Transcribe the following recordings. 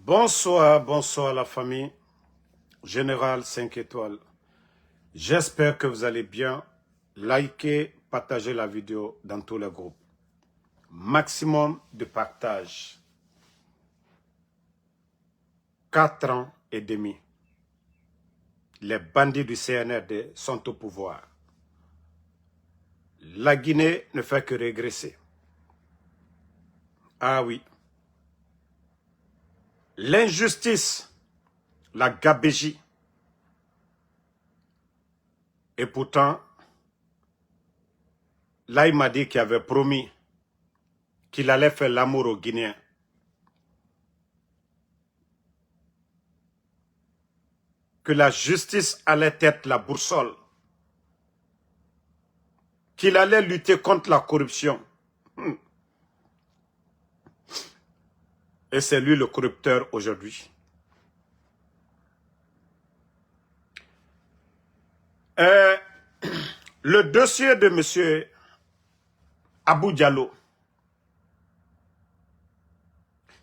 Bonsoir, bonsoir la famille. Général 5 étoiles. J'espère que vous allez bien. Likez, partagez la vidéo dans tous les groupes. Maximum de partage. 4 ans et demi. Les bandits du CNRD sont au pouvoir. La Guinée ne fait que régresser. Ah oui. L'injustice, la gabégie. Et pourtant, là il m'a dit qu'il avait promis qu'il allait faire l'amour aux Guinéens. Que la justice allait être la boussole. Qu'il allait lutter contre la corruption. Et c'est lui le corrupteur aujourd'hui. Le dossier de M. Abou Diallo,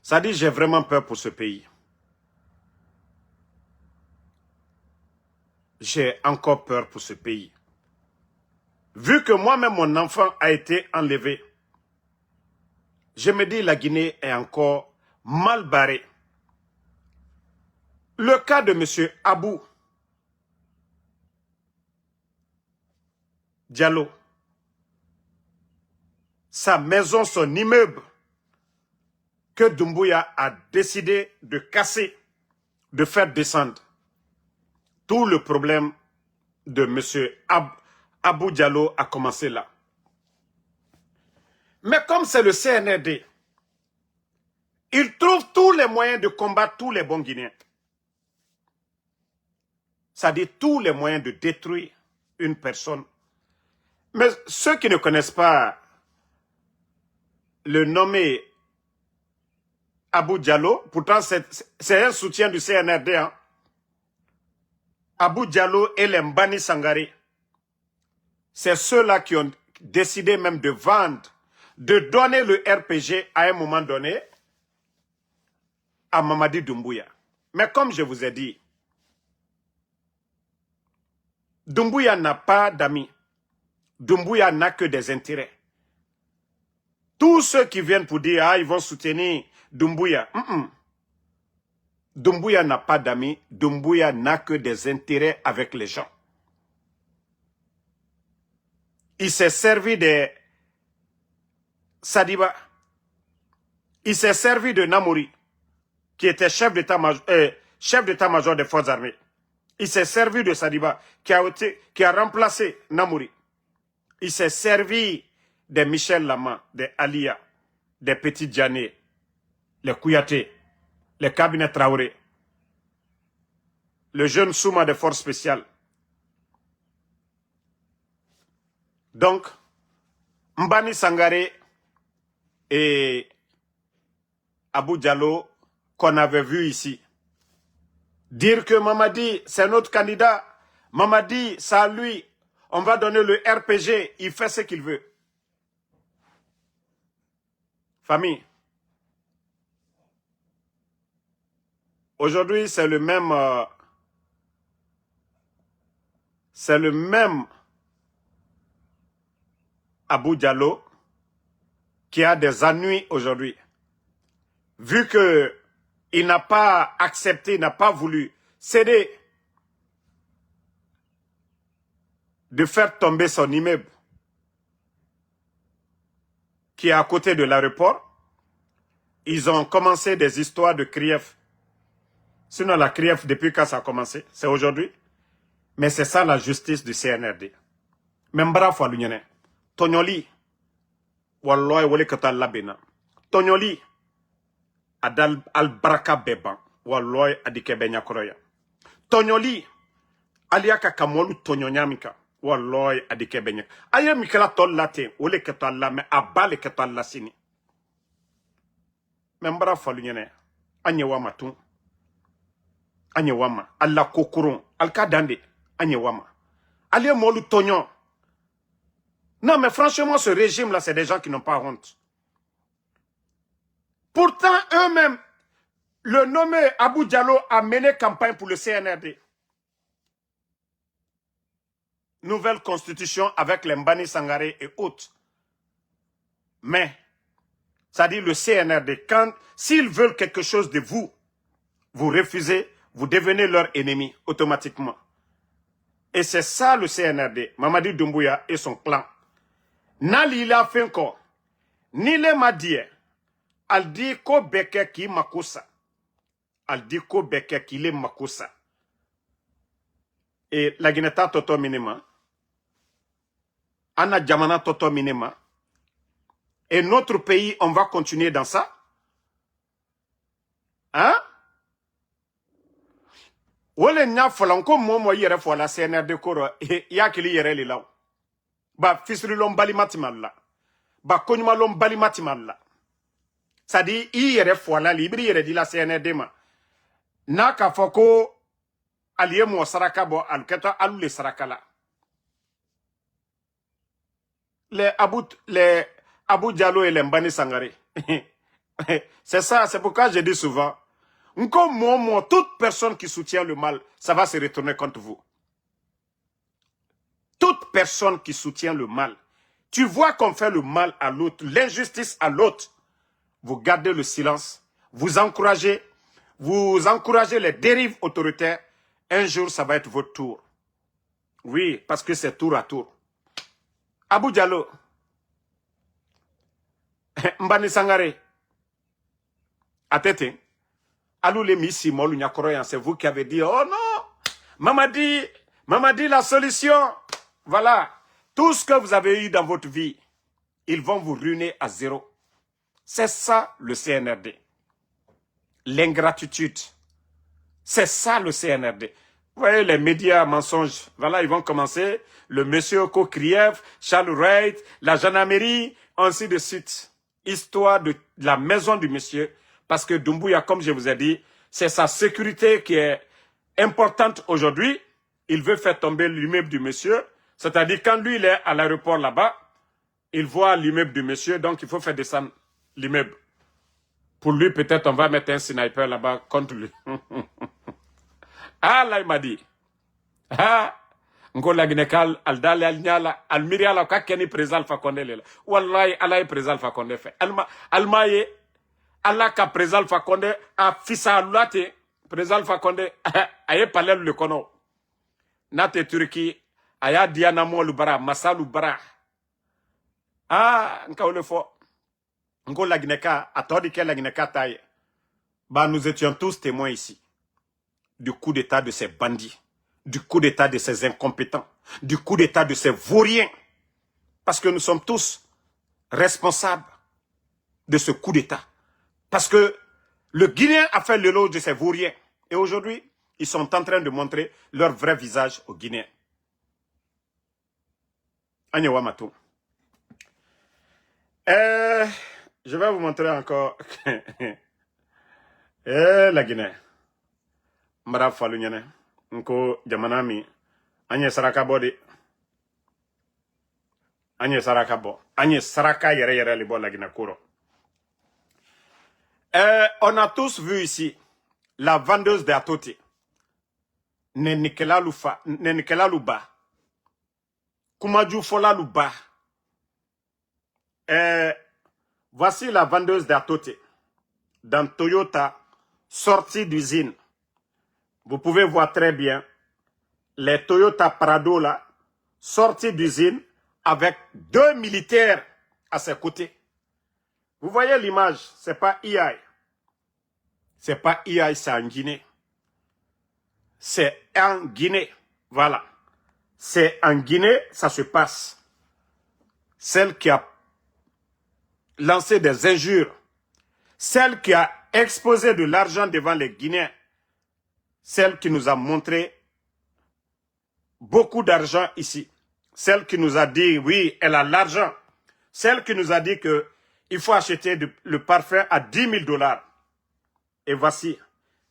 ça dit j'ai vraiment peur pour ce pays. J'ai encore peur pour ce pays. Vu que moi-même mon enfant a été enlevé, je me dis la Guinée est encore mal barrée. Le cas de M. Abou Diallo, sa maison, son immeuble, que Doumbouya a décidé de casser, de faire descendre. Tout le problème de M. Abou Diallo a commencé là. Mais comme c'est le CNRD, il trouve tous les moyens de combattre tous les bons Guinéens. C'est-à-dire tous les moyens de détruire une personne. Mais ceux qui ne connaissent pas le nommé Abou Diallo, pourtant c'est un soutien du CNRD. Hein. Abou Diallo et les Mbani Sangaré, c'est ceux-là qui ont décidé même de vendre, de donner le RPG à un moment donné à Mamadi Doumbouya. Mais comme je vous ai dit, Doumbouya n'a pas d'amis. Doumbouya n'a que des intérêts. Tous ceux qui viennent pour dire ah, ils vont soutenir Doumbouya. Doumbouya n'a pas d'amis. Doumbouya n'a que des intérêts avec les gens. Il s'est servi de Sadiba. Il s'est servi de Namouri, qui était chef d'état-major des forces armées. Il s'est servi de Sadiba, qui a remplacé Namouri. Il s'est servi de Michel Lama, de Alia, des Petits Djané, les Kouyaté, les cabinets Traoré, le jeune Souma des forces spéciales. Donc, Mbani Sangaré et Abou Diallo, qu'on avait vu ici, dire que Mamadi, c'est notre candidat, Mamadi, c'est à lui, on va donner le RPG, il fait ce qu'il veut. Famille, aujourd'hui c'est le même Abou Diallo qui a des ennuis aujourd'hui. Vu qu'il n'a pas accepté, n'a pas voulu céder de faire tomber son immeuble qui est à côté de l'aéroport, ils ont commencé des histoires de Krief. Sinon la Krief, depuis quand ça a commencé, c'est aujourd'hui. Mais c'est ça la justice du CNRD. Même bravo à l'Union. Tonyoli, Walloy wole kata labena. Tonyoli, Adal Albaraka Beban, Walloy adike benya koroya. Tonyoli, Aliaka Kamolu Tonyonyamika, Walloy adike benya. Aye Mikela tol late, wole kata la me abale kata la sini. Même bravo à l'Union. Anyewama tout. Anyewama, Allah kokurun, Alka dande, Anyewama. Allez molu Tonyon. Non, mais franchement, ce régime-là, c'est des gens qui n'ont pas honte. Pourtant, eux-mêmes, Le nommé Abou Diallo a mené campagne pour le CNRD. Nouvelle constitution avec les Mbani Sangaré et autres. Mais, ça dit le CNRD, s'ils veulent quelque chose de vous, vous refusez, vous devenez leur ennemi automatiquement. Et c'est ça le CNRD, Mamadi Doumbouya et son clan. Nali il a fait encore. Nile m'a dit, al dit ko beke ki makosa. Al dit ko beke ki le makosa. Et la Guinée-Ta toto minima. Anna Djamana toto minima. Et notre pays, on va continuer dans ça. Hein? Wole nya folanko momo yere fola CNRD koro ya kili yere li law. Ba fisri lom bali matimalla. Ba konyuma lom bali matimalla. Ça dit yere fola libri yere di la CNRD ma. Na ka foko aliye mo saraka bo alketa alule saraka la. Les Abou Diallo et les Mbani Sangaré. C'est ça, c'est pourquoi je dis souvent, toute personne qui soutient le mal, ça va se retourner contre vous. Toute personne qui soutient le mal. Tu vois qu'on fait le mal à l'autre, l'injustice à l'autre. Vous gardez le silence, vous encouragez les dérives autoritaires. Un jour, ça va être votre tour. Oui, parce que c'est tour à tour. Abou Diallo, Mbani Sangaré, Atete, Alou le Missi Molu Nyakoroyan, c'est vous qui avez dit, oh non, Mamadi, la solution. Voilà, tout ce que vous avez eu dans votre vie, ils vont vous ruiner à zéro. C'est ça le CNRD. L'ingratitude. C'est ça le CNRD. Vous voyez les médias mensonges, voilà, ils vont commencer. Le monsieur Kokriev, Charles Wright, la gendarmerie, ainsi de suite. Histoire de la maison du monsieur. Parce que Doumbouya, comme je vous ai dit, c'est sa sécurité qui est importante aujourd'hui. Il veut faire tomber l'immeuble du monsieur. C'est-à-dire quand lui, il est à l'aéroport là-bas, il voit l'immeuble du monsieur, donc il faut faire descendre l'immeuble. Pour lui, peut-être on va mettre un sniper là-bas contre lui. Ah, là, il m'a dit. Ah, Ngo la Guinée-Cal, al-Dali al-Nyala, al-Miriala, kakeni président Alpha Condé lela. Wallahi, Allah est président Alpha Condé fait. Almaye, Allah ka président Alpha Condé, a fissa alulate, président Alpha Condé, aye palel le kono. Nate Turki, aya diana mo lubara, massa lubara. Ah, nka ole fo. Ngo la Guinée-Cal, atodi ke la Guinée-Cal taille. Bah, nous étions tous témoins ici. Du coup d'état de ces bandits, du coup d'état de ces incompétents, du coup d'état de ces vauriens. Parce que nous sommes tous responsables de ce coup d'état. Parce que le Guinéen a fait l'éloge de ces vauriens. Et aujourd'hui, ils sont en train de montrer leur vrai visage aux Guinéens. Agnewa Matou. Je vais vous montrer encore la Guinée. Mara falu nyane nko jamana mi anye saraka bodi anye saraka yere li bo la Guinée Koro. On a tous vu ici la vendeuse de Atoti Nenikela Luba Kumaju Fola Luba. Voici la vendeuse de Atoti dans Toyota sortie d'usine. Vous pouvez voir très bien les Toyota Prado là, sortis d'usine avec 2 militaires à ses côtés. Vous voyez l'image, c'est pas IAI. C'est pas IAI, c'est en Guinée. C'est en Guinée, voilà. C'est en Guinée, ça se passe. Celle qui a lancé des injures, celle qui a exposé de l'argent devant les Guinéens, celle qui nous a montré beaucoup d'argent ici. Celle qui nous a dit, oui, elle a l'argent. Celle qui nous a dit que il faut acheter le parfum à 10 000 $. Et voici,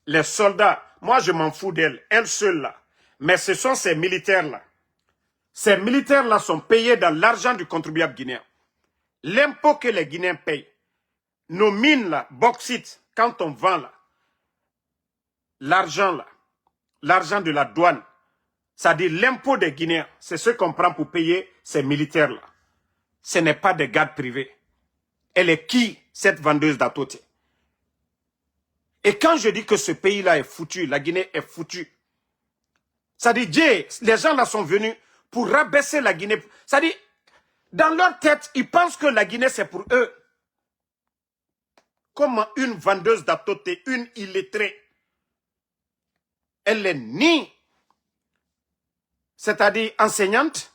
les soldats, moi je m'en fous d'elle, elle seule là. Mais ce sont ces militaires-là. Ces militaires-là sont payés dans l'argent du contribuable guinéen. L'impôt que les Guinéens payent, nos mines là, bauxite, quand on vend là, l'argent là, l'argent de la douane, c'est-à-dire l'impôt des Guinéens, c'est ce qu'on prend pour payer ces militaires-là. Ce n'est pas des gardes privés. Elle est qui, cette vendeuse d'Atoté? Et quand je dis que ce pays-là est foutu, la Guinée est foutue, c'est-à-dire, les gens là sont venus pour rabaisser la Guinée. C'est-à-dire, dans leur tête, ils pensent que la Guinée, c'est pour eux. Comment une vendeuse d'Atoté, une illettrée, elle est ni, c'est-à-dire enseignante,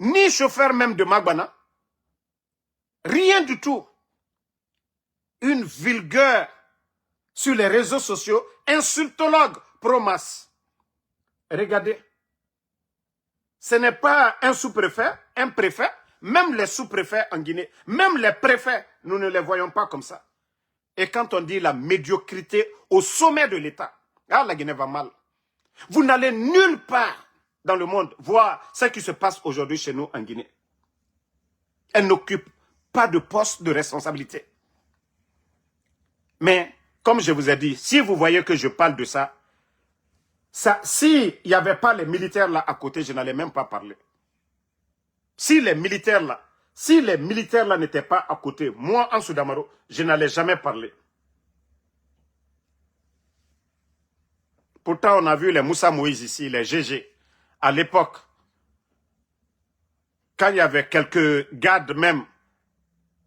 ni chauffeur même de Magbana, rien du tout. Une vulgaire sur les réseaux sociaux, insultologue pro-masse. Regardez, ce n'est pas un sous-préfet, un préfet, même les sous-préfets en Guinée, même les préfets, nous ne les voyons pas comme ça. Et quand on dit la médiocrité au sommet de l'État, ah, la Guinée va mal. Vous n'allez nulle part dans le monde voir ce qui se passe aujourd'hui chez nous en Guinée. Elle n'occupe pas de poste de responsabilité. Mais, comme je vous ai dit, si vous voyez que je parle de ça, s'il n'y avait pas les militaires là à côté, je n'allais même pas parler. Si les militaires là n'étaient pas à côté, moi, en Soudamaro, je n'allais jamais parler. Pourtant, on a vu les Moussa Moïse ici, les GG. À l'époque, quand il y avait quelques gardes même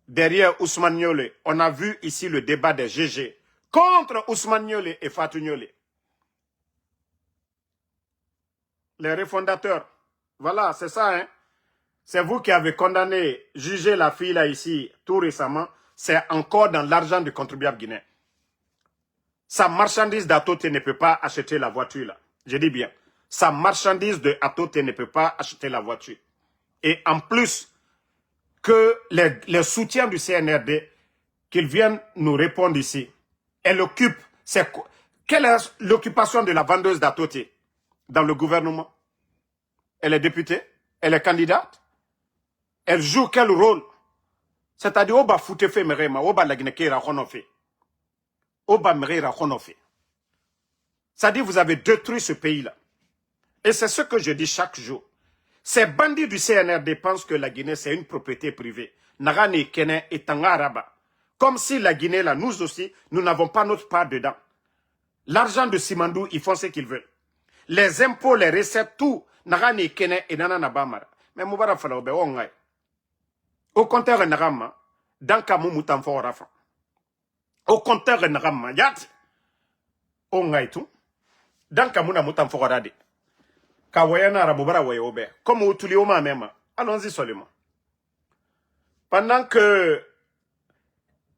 derrière Ousmane Niolé, on a vu ici le débat des GG contre Ousmane Niolé et Fatou Niolé. Les refondateurs, voilà, c'est ça, hein. C'est vous qui avez condamné, jugé la fille là ici tout récemment. C'est encore dans l'argent du contribuable guinéen. Sa marchandise d'Atoté ne peut pas acheter la voiture là. Je dis bien, sa marchandise de Atoté ne peut pas acheter la voiture. Et en plus que les soutiens du CNRD, qu'ils viennent nous répondre ici, elle occupe, quelle est l'occupation de la vendeuse d'Atoté dans le gouvernement? Elle est députée? Elle est candidate? Elle joue quel rôle? C'est-à-dire, Oba Foutefe Merema, Oba Lagnekera Honofe. Oba Merera Honofe. C'est-à-dire, vous avez détruit ce pays-là. Et c'est ce que je dis chaque jour. Ces bandits du CNRD pensent que la Guinée, c'est une propriété privée. Nagane Kene et Tangaraba. Comme si la Guinée, là, nous aussi, nous n'avons pas notre part dedans. L'argent de Simandou, ils font ce qu'ils veulent. Les impôts, les recettes, tout. Nagane Kene et Nana Nabamara. Mais Moubara Falaobe, on au contraire, Nagama, dans Kamou Moutanfo Rafa. Au contraire, Nagama, Yat, on tout. Dans Kamuna Moutanfo Rade. Kawayana Rabobara Wayobe. Comme au Tulioma même. Allons-y seulement. Pendant que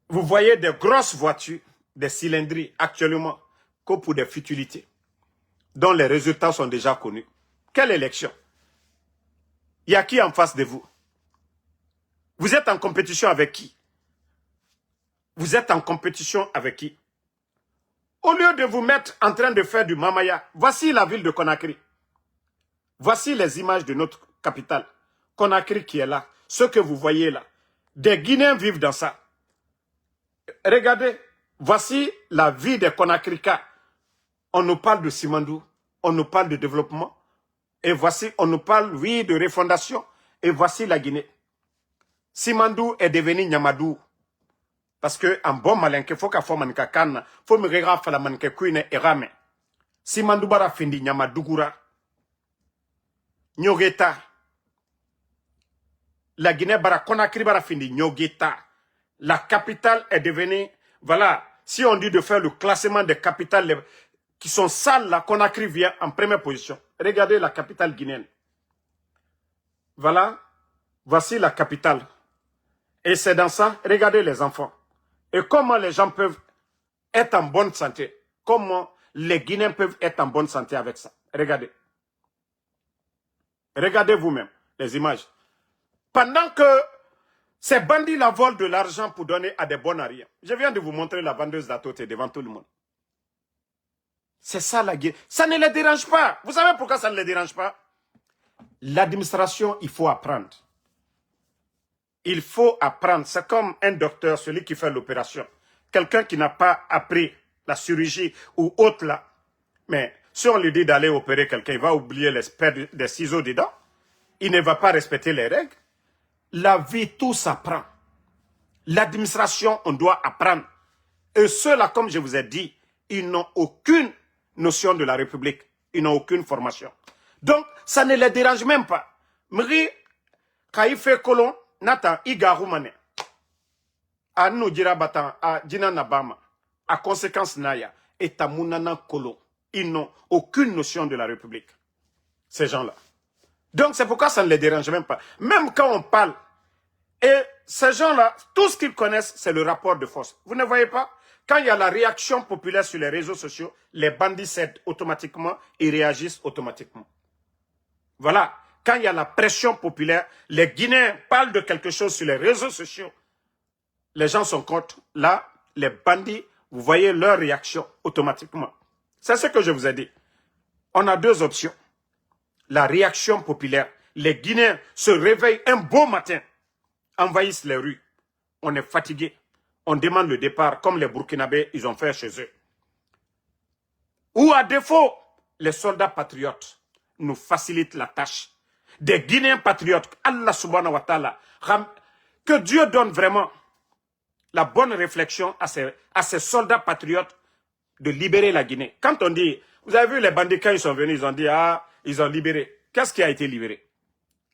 vous voyez des grosses voitures, des cylindries actuellement, que pour des futilités, dont les résultats sont déjà connus. Quelle élection? Il y a qui en face de vous? Vous êtes en compétition avec qui? Vous êtes en compétition avec qui? Au lieu de vous mettre en train de faire du mamaya, voici la ville de Conakry. Voici les images de notre capitale. Conakry qui est là. Ce que vous voyez là. Des Guinéens vivent dans ça. Regardez, voici la vie des Conakrykas. On nous parle de Simandou, on nous parle de développement. Et voici, on nous parle, oui, de refondation. Et voici la Guinée. Simandou est devenu Nyamadou. Parce que, en bon malinque, il faut qu'à faire manka kana, faut me regarder la manque kuine et rame. Simandou bara findi Nyamadougoura. Nyogeta. La Guinée bara Conakry bara findi Nyogeta. La capitale est devenue, voilà, si on dit de faire le classement des capitales qui sont sales, la Conakry vient en première position. Regardez la capitale guinéenne. Voilà, voici la capitale. Et c'est dans ça, regardez les enfants. Et comment les gens peuvent être en bonne santé. Comment les Guinéens peuvent être en bonne santé avec ça. Regardez. Regardez vous-même les images. Pendant que ces bandits la volent de l'argent pour donner à des bons à rien. Je viens de vous montrer la vendeuse d'Atoté devant tout le monde. C'est ça la Guinée. Ça ne les dérange pas. Vous savez pourquoi ça ne les dérange pas? L'administration, il faut apprendre. Il faut apprendre. C'est comme un docteur, celui qui fait l'opération. Quelqu'un qui n'a pas appris la chirurgie ou autre là. Mais si on lui dit d'aller opérer quelqu'un, il va oublier l'espèce des ciseaux dedans. Il ne va pas respecter les règles. La vie, tout s'apprend. L'administration, on doit apprendre. Et ceux-là, comme je vous ai dit, ils n'ont aucune notion de la République. Ils n'ont aucune formation. Donc, ça ne les dérange même pas. Mri, quand il fait colon, Nathan, Igaroumane, à nous dira batan, à Dina Nabama, à conséquence Naya, et Tamounana colon. Ils n'ont aucune notion de la République. Ces gens-là. Donc, c'est pourquoi ça ne les dérange même pas. Même quand on parle, et ces gens-là, tout ce qu'ils connaissent, c'est le rapport de force. Vous ne voyez pas? Quand il y a la réaction populaire sur les réseaux sociaux, les bandits cèdent automatiquement et réagissent automatiquement. Voilà. Quand il y a la pression populaire, les Guinéens parlent de quelque chose sur les réseaux sociaux. Les gens sont contre. Là, les bandits, vous voyez leur réaction automatiquement. C'est ce que je vous ai dit. On a deux options. La réaction populaire. Les Guinéens se réveillent un beau matin, envahissent les rues. On est fatigué. On demande le départ, comme les Burkinabés, ils ont fait chez eux. Ou à défaut, les soldats patriotes nous facilitent la tâche. Des Guinéens patriotes, Allah subhanahu wa ta'ala, que Dieu donne vraiment la bonne réflexion à ces soldats patriotes de libérer la Guinée. Quand on dit, vous avez vu les bandits quand ils sont venus, ils ont dit, ah, ils ont libéré. Qu'est-ce qui a été libéré?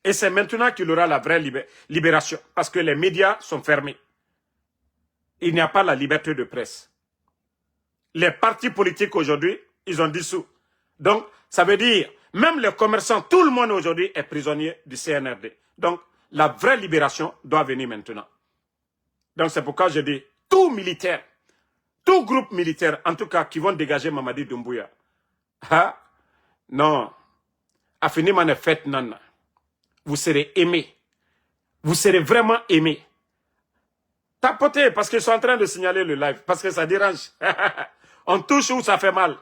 Et c'est maintenant qu'il y aura la vraie libération, parce que les médias sont fermés. Il n'y a pas la liberté de presse. Les partis politiques aujourd'hui, ils ont dissous. Donc, ça veut dire, même les commerçants, tout le monde aujourd'hui est prisonnier du CNRD. Donc, la vraie libération doit venir maintenant. Donc, c'est pourquoi je dis, tout militaire, tout groupe militaire, en tout cas, qui vont dégager Mamadi Doumbouya. Ah, non. Afini mane fait nana. Vous serez aimés. Vous serez vraiment aimés. Tapotez, parce qu'ils sont en train de signaler le live, parce que ça dérange. On touche où ça fait mal.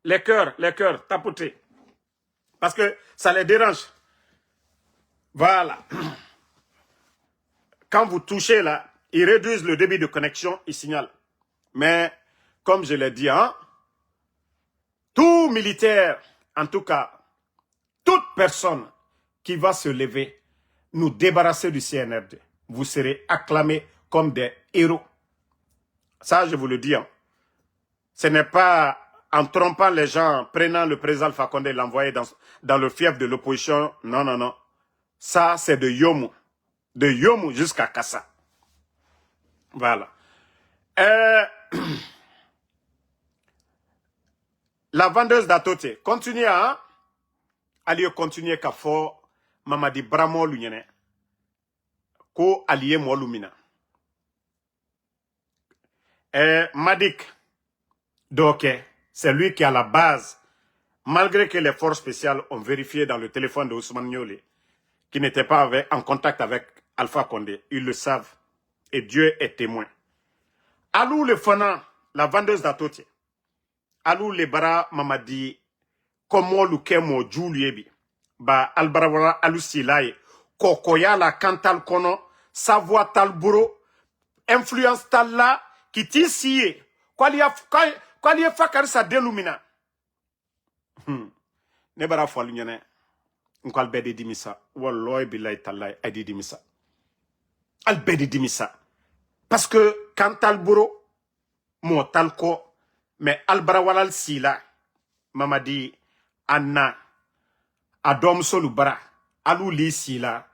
Les cœurs, tapotez. Parce que ça les dérange. Voilà. Quand vous touchez là, ils réduisent le débit de connexion, ils signalent. Mais, comme je l'ai dit, hein, tout militaire, en tout cas, toute personne qui va se lever, nous débarrasser du CNRD, vous serez acclamés comme des héros. Ça, je vous le dis. Hein. Ce n'est pas en trompant les gens, prenant le président Alpha Condé et l'envoyer dans le fief de l'opposition. Non, non, non. Ça, c'est de Yomu. De Yomu jusqu'à Kassa. Voilà. La vendeuse d'Atoté. Continuez à aller continuer qu'à faire Mamadi Bramo Lunyene. Ko allié Molumina. Madik. Donc, c'est lui qui est à la base. Malgré que les forces spéciales ont vérifié dans le téléphone de Ousmane Niolé qu'il n'était pas en contact avec Alpha Condé. Ils le savent. Et Dieu est témoin. Alou le Fana, la vendeuse d'Atoté. Alou le Bara Mamadi, Komo Lukemo Juliebi. Ba Albarawara Alou Silaye. Kokoya la Kantal Kono. Savoie Talburo. Influence Talla. Qui t'issier. Quoi y a fakar sa delumina. Ne bara fo lunyane. Nkal bedi dimisa. Wallahi billahi tallahi adi dimisa. Al bedi dimisa. Parce que quand Talburo, mo talko, mais albarawalal sila, Mamadi, Anna, Adom Solubara, Alou li sila.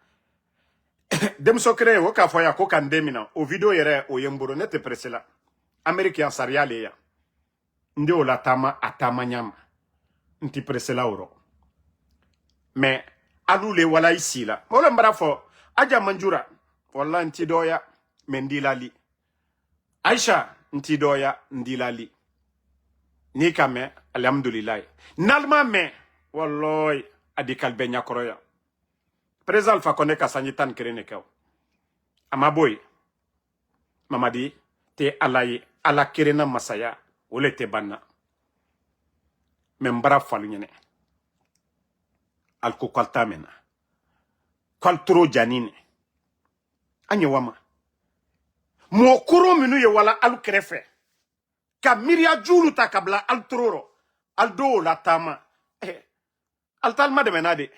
Demso kreye woka foya ko kan demina o video yere o yemboro nete presela American sariale ya ndi o la tama atama nyama nti presela oro mais Alou le wala ici la wala mbara fo aja manjura wala nti doya mendilali Aisha nti doya ndilali ni kame alhamdulillah nalma me wallahi adikal benya koroya Président Alpha Condé ka sanyitan kerene kew. Amaboy. Mamadi te alaye ala kerena masaya ole te banna. Membara falu nyene. Alko kwalta mena. Kwalturo janine. Anye wama. Mwokuro minu ye wala alu kerefe. ka miria julu ta kabla altroro aldo la tama altalma de menade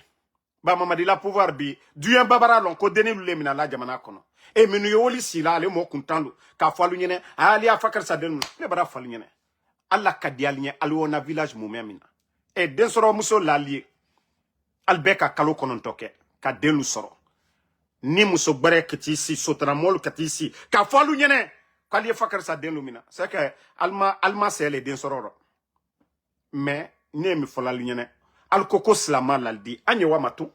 ba Mamadi la pouvoir bi duyen babara lon ko deni lule mina la jamana kono e minu yoli sila ale mo kuntando ka falu nyene ali afakar sa denu le bara falu nyene alla kadial nye alwona village mumemina e den soro muso lalie albeka kalo kono toke ka denu soro ni muso gbere kiti si sotana mol kiti si ka falu nyene kali fakar sa denu mina c'est que alma c'est les den soro mais ne mi folalu nyene al koko slama laldi anye wa matu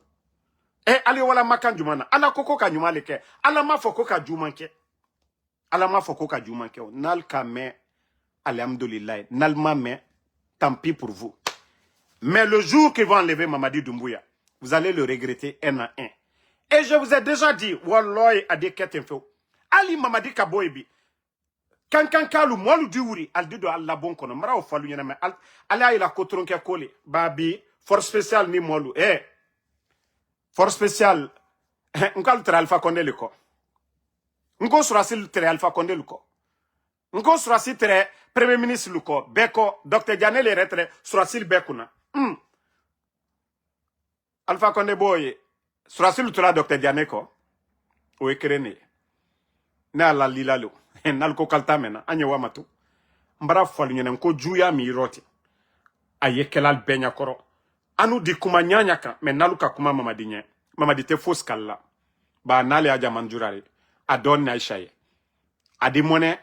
ali wala makan jumana ala koko ka nyuma leke ala ma foko ka jumanke ala ma foko ka jumanke nal kame alhamdulillah nal ma me tant pis pour vous mais le jour qu'ils vont enlever Mamadi Doumbouya vous allez le regretter un à un et je vous ai déjà dit wallahi adeket info ali Mamadi Kaboebi kankan kalu molu diwuri al dido alla bon kono mara o falu nyana me ala ila kotronke kole babi force spéciale ni molu force spéciale nkal tra Alpha Condé liko nko surasil tre Alpha Condé liko nko surasil tre premier ministre liko beko Dr Diané le retre surasil bekuna Alpha Condé boye surasil tra Dr Diané ko o ekrene na la lilalo nalko kaltamena anye wamatu mbara falu nyene ko juya mi roti aye kelal benya koro anu di kuma nyanya ka me naluka kuma Mamadi te fos kala ba nale aja manjurare adon na ishaye adi mone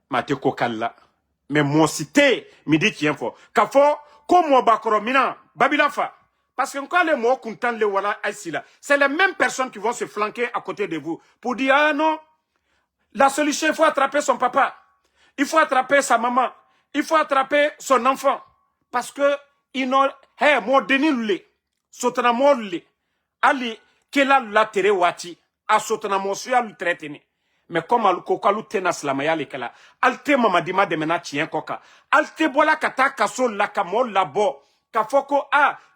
mate ko kala me mosité mi di tien fo ka fo ko mo bakoro mina babilafa parce que quand les mots content le wala aisila c'est les mêmes personnes qui vont se flanquer à côté de vous pour dire ah non la solution il faut attraper son papa il faut attraper sa maman il faut attraper son enfant parce que ils n'ont mo denilule sotana molle ali kela la tere wati a sotana mosuya lu traiteni mais comme al kokalu tena slamaya le kala alte Mamadi ma de mena tien koka alte bola kata kaso la kamol la bo ka foko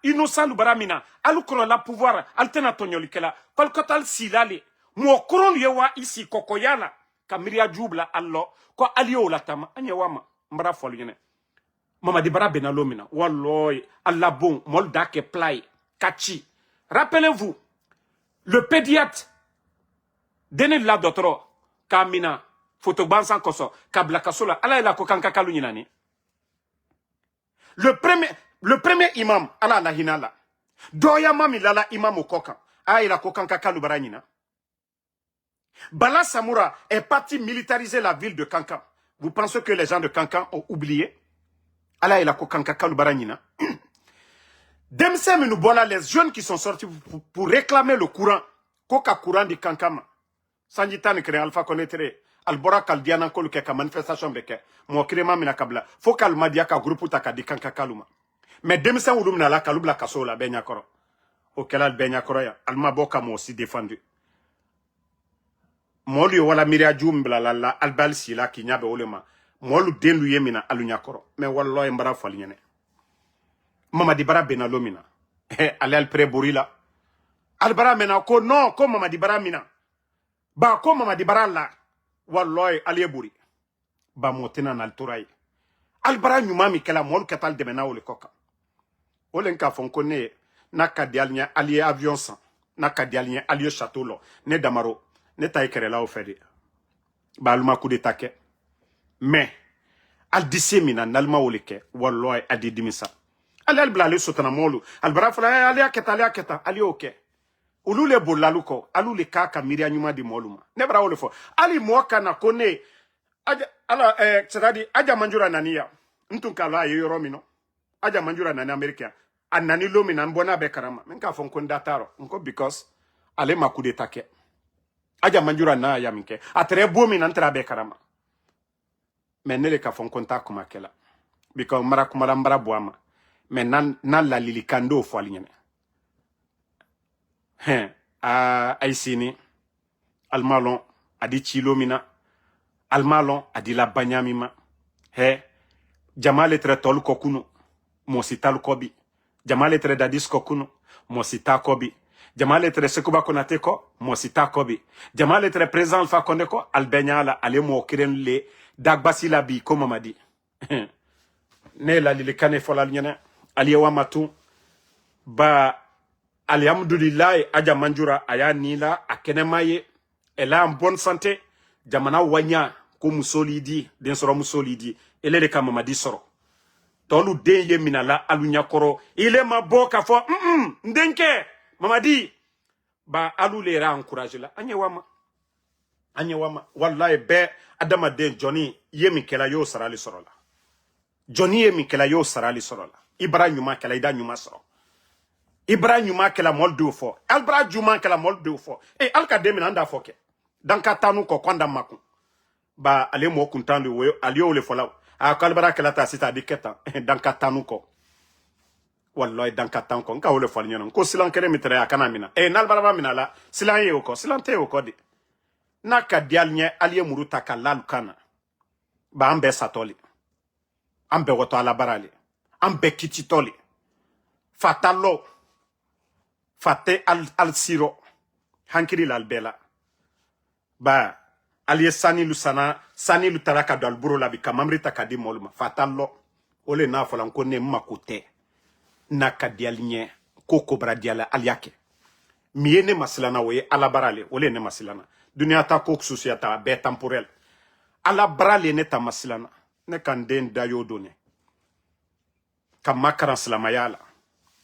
innocent lu baramina alu kono la pouvoir alte na tonyoli kala kol kotal silale mo koron yewa ici kokoyala kamiria jubla allo ko alio la tama anyewama mbara folu yene Mamadi bara benalomina walloy alla bon molda ke play kachi. Rappelez-vous, le pédiatre, dene la docteur, Kamina, Fotobansan Koso, Kabla Kasola, ala ila kokanka kaluninani. Le premier imam, ala la hinala. Doya mami lala imam okoka, ala ila kokanka kalubaranina. Bala Samoura est parti militariser la ville de Kankan. Vous pensez que les gens de Kankan ont oublié? Ala ila kokanka kalubaranina. Demse Menoubola, les jeunes qui sont sortis pour réclamer le courant, Koka courant di Kankama. Sanjitan kre Alpha Condé Albora Kaldiana Kolu ke ka manifestation beke. Mo krema mina kabla. Faut kalmadia ka groupe taka di Kankakaluma. Mais demse ulumna la kalubla kasola benya koro. Okelal benya koro ya. Alma boka mo aussi défendu. Molu wala miria jumbla la albal sila ki nyabe olema. Molu dendu yemina alunya koro. Mais wallo mbara falinyene. Mamadi bara benalomina. Ale al preborila. Albara mena ko non ko Mamadi bara mina. Ba ko Mamadi bara la. Walloy alieburi. Ba motena na alturai. Albara nyuma mi kala mol katal de mena ole koka. Ole nka fonkone na kadialnya ali avion san. Na kadialnya ali château lo. Ne damaro. Ne taikere la ofedi. Ba alma coup de take. Mais al dissemina nalma oleke walloy adi dimisa. Ali blale sotana molu albara fala ali aketa ali oke ulu le bolaluko alu le kaka miria nyuma di moluma ne bra ole fo ali moka na kone aja ala tsadi aja manjura nania ntunka la yoro mino aja manjura nani america anani lomi na mbona be karama menka fon kon dataro nko because ale makude take aja manjura na ya minke atre bomi na ntra be karama menele ka fon contact kuma kela because mara kuma mbara boama mais nan la lilikando fo alinyane aisini almalon adi chilomina almalon adi la banyamima jamale tre tol kokuno mosital kobi jamale tre dadis kokuno mosita kobi jamale tre sekuba konate ko mosita kobi jamale tre présent Alpha Condé ko albenyala ale mo kiren le dagbasi la bi ko Mamadi ne la lili kane fola nyene ali wamatu ba alhamdulillah aja manjura aya nila akenemaye elle est en bonne santé jamana wanya ko musolidi den soro musolidi ele de kama madi soro tolu den ye minala alunya koro ile ma boka fo ndenke mamadi ba alu le ra encourager la anye wama wallahi be adama den Johnny yemi kela yo sarali soro la Johnny yemi kela yo sarali soro la ibra nyuma kela ida nyuma soro ibra nyuma kela moldu fo albra juma kela moldu fo e alka demina anda foke dan katanu ko konda makun ba ale mo kuntandu we aliyo le fola a kalbara kela ta sita diketa dan katanu ko wallahi dan katan ko nka wole fol nyon ko silan kere mitre akana mina e nalbara mina la silan ye ko silan te ko de naka dial nye aliye muruta kalalu kana ba ambe satoli ambe woto ala barale ambe kititoli fatalo fate al siro hankiri lalbela ba aliye sani lu taraka do alburo la bi kamamrita kadi moluma fatalo ole na folan ko ne makote naka dial nye koko bra diala aliake miene masilana we ala barale ole ne masilana dunia ta kok sociata be temporel ala barale ne ta masilana ne kan den dayo done kam makaran slamayala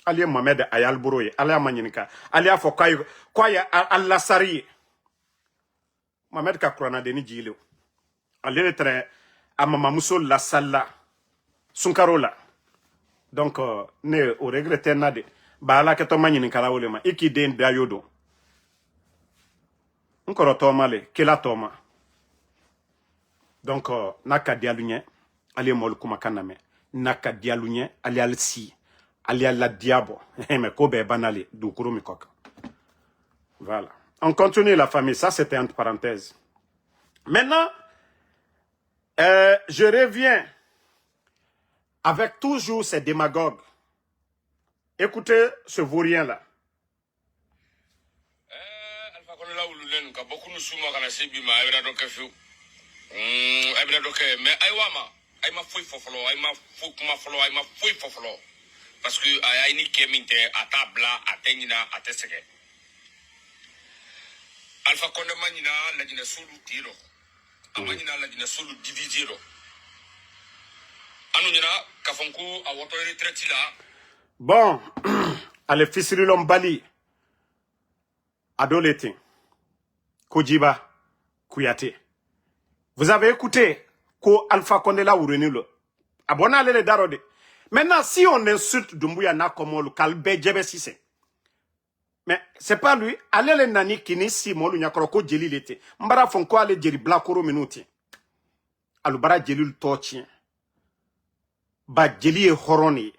ali Mohamed ayal buroye ala manyinika ali afo koy alla sari Mohamed ka kurana de ni jilo ali le tre amama muso la salla sunkarola donc ne o regrette nade ba ala ke to manyinika la wolema iki den dayo do nkoro toma le kila toma donc naka dialunye ali mol kuma kaname naka dialunye ali alsi ali la diabo mais ko be banale du kurumi kok voilà on continue la famille ça c'était entre parenthèses maintenant je reviens avec toujours ces démagogues. Écoutez ce vaurien là. Parce que aya ni keminte atabla atenina atesege Alpha Condé manina la dina sulu tiro amanina la dina sulu divisiro anunina kafonku a woto retraite là. Bon ale fisiri lombali adoletin Kojiba Kouyaté. Vous avez écouté ko Alpha Condé la ourenilo abona le darode. Maintenant, si on insulte Doumbouya Nakomolu, Kalbe Djebesise, mais c'est pas lui, allez le nani kini si molu nyakroko djeli lete. Mbara fonko ale djeli blakoro minuti. Alubara djeli l'tochien. Ba djeli e horoni.